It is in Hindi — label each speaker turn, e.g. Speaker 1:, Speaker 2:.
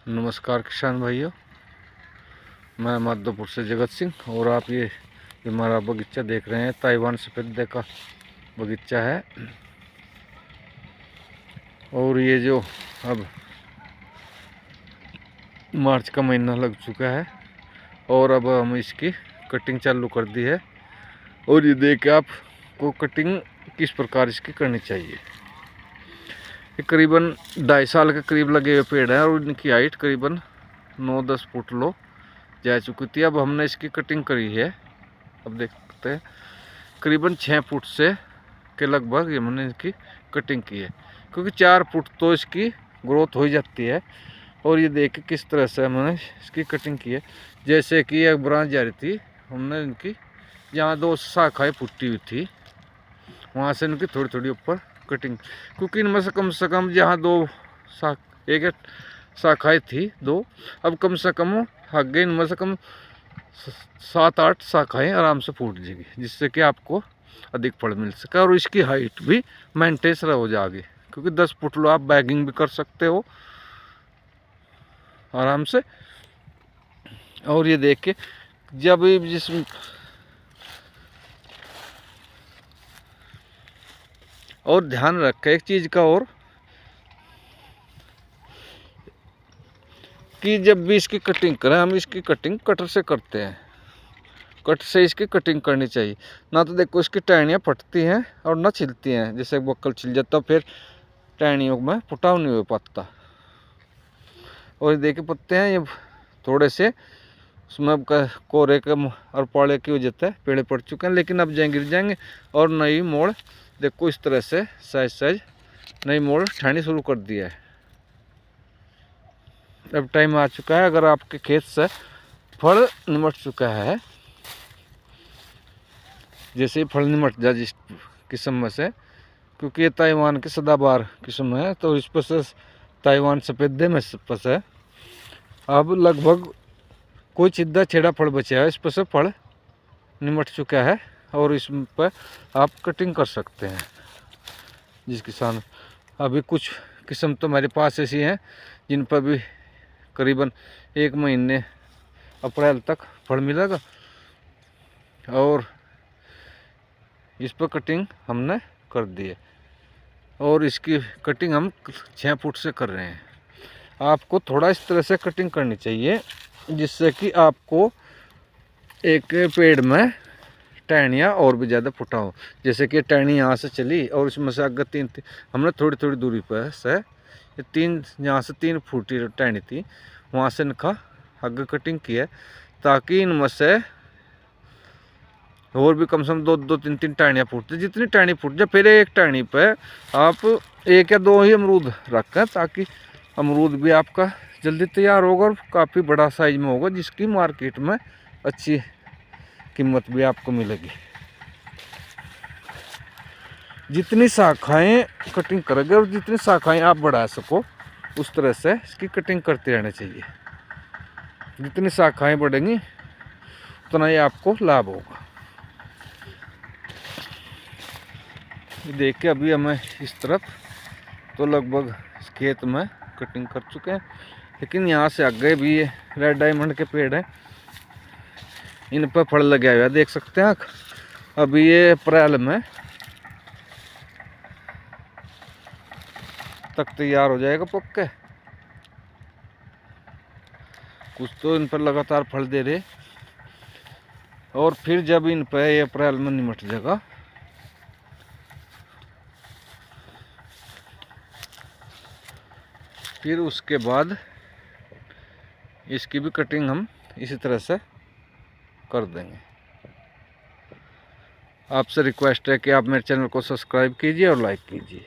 Speaker 1: नमस्कार किसान भाइयों, मैं माधोपुर से जगत सिंह और आप ये हमारा बगीचा देख रहे हैं। ताइवान सफेदे का बगीचा है और ये जो अब मार्च का महीना लग चुका है और अब हम इसकी कटिंग चालू कर दी है। और ये देख आपको कटिंग किस प्रकार इसकी करनी चाहिए। ये करीबन 2.5 साल के करीब लगे हुए पेड़ हैं और इनकी हाइट करीबन 9-10 फुट लो जा चुकी थी। अब हमने इसकी कटिंग करी है। अब देखते हैं करीबन 6 फुट से के लगभग ये हमने इसकी कटिंग की है, क्योंकि 4 फुट तो इसकी ग्रोथ हो जाती है। और ये देख किस तरह से हमने इसकी कटिंग की है। जैसे कि एक ब्रांच जा रही थी, हमने इनकी जहाँ 2 शाखाएँ फूटी हुई थी वहाँ से इनकी थोड़ी थोड़ी ऊपर कटिंग, क्योंकि इनमें से कम जहाँ 2 एक शाखाएँ थी 2, अब कम से कम आगे इनमें से कम 7-8 शाखाएँ आराम से फूट जाएगी, जिससे कि आपको अधिक फल मिल सके और इसकी हाइट भी मेंटेन हो जाएगी। क्योंकि 10 फुट लो आप बैगिंग भी कर सकते हो आराम से। और ये देख के जब जिस और ध्यान रखें एक चीज़ का और, कि जब भी इसकी कटिंग करें हम इसकी कटिंग कटर से करते हैं। कट से इसकी कटिंग करनी चाहिए, ना तो देखो इसकी टहनियाँ फटती हैं और ना छिलती हैं। जैसे बक्कल छिल जाता फिर टहनियों में फुटाव नहीं हो पाता। और ये देखिए पत्ते हैं ये थोड़े से उसमें अब कोरे के और पाले की वजह से पेड़े पड़ चुके हैं, लेकिन अब गिर जाएंगे और नई मोड़ देखो इस तरह से सहज नई मोड़ उठानी शुरू कर दिया है। अब टाइम आ चुका है, अगर आपके खेत से फल निमट चुका है, जैसे ही फल निमट जाए जिस किस्म में से, क्योंकि ये ताइवान की सदाबहार किस्म है तो इस पर से ताइवान सफेदे में से है। अब लगभग कोई सीधा छेड़ा फल बचा है, इस पर से फल निमट चुका है और इस पर आप कटिंग कर सकते हैं। जिस किसान अभी कुछ किस्म तो मेरे पास ऐसी हैं जिन पर भी करीबन 1 महीने अप्रैल तक फल मिलेगा और इस पर कटिंग हमने कर दी है। और इसकी कटिंग हम 6 फुट से कर रहे हैं। आपको थोड़ा इस तरह से कटिंग करनी चाहिए जिससे कि आपको एक पेड़ में टहनियाँ और भी ज़्यादा फुटा हो। जैसे कि टहनी यहाँ से चली और इसमें से आगे 3 हमने थोड़ी थोड़ी दूरी पर से 3 यहाँ से 3 फुटी टहनी थी, वहाँ से इनका आगे कटिंग की है, ताकि इनमें से और भी कम से कम 2-3 टहनियाँ फूटती। जितनी टहनी फूट जाए फिर एक टहनी पे आप 1 या 2 ही अमरूद रखें, ताकि अमरूद भी आपका जल्दी तैयार होगा और काफ़ी बड़ा साइज में होगा, जिसकी मार्केट में अच्छी कीमत भी आपको मिलेगी। जितनी शाखाएं कटिंग करोगे और जितनी शाखाएं आप बढ़ा सको उस तरह से इसकी कटिंग करते रहना चाहिए। जितनी शाखाएं बढ़ेंगी उतना ही आपको लाभ होगा। देखिए अभी हमें इस तरफ तो लगभग इस खेत में कटिंग कर चुके हैं, लेकिन यहाँ से आगे भी ये रेड डायमंड के पेड़ हैं, इन पर फल लगे हुए देख सकते हैं। अभी ये अप्रैल में तक तैयार हो जाएगा पक के। कुछ तो इन पर लगातार फल दे रहे और फिर जब इन पर ये अप्रैल में निमट जाएगा फिर उसके बाद इसकी भी कटिंग हम इसी तरह से कर देंगे। आपसे रिक्वेस्ट है कि आप मेरे चैनल को सब्सक्राइब कीजिए और लाइक कीजिए।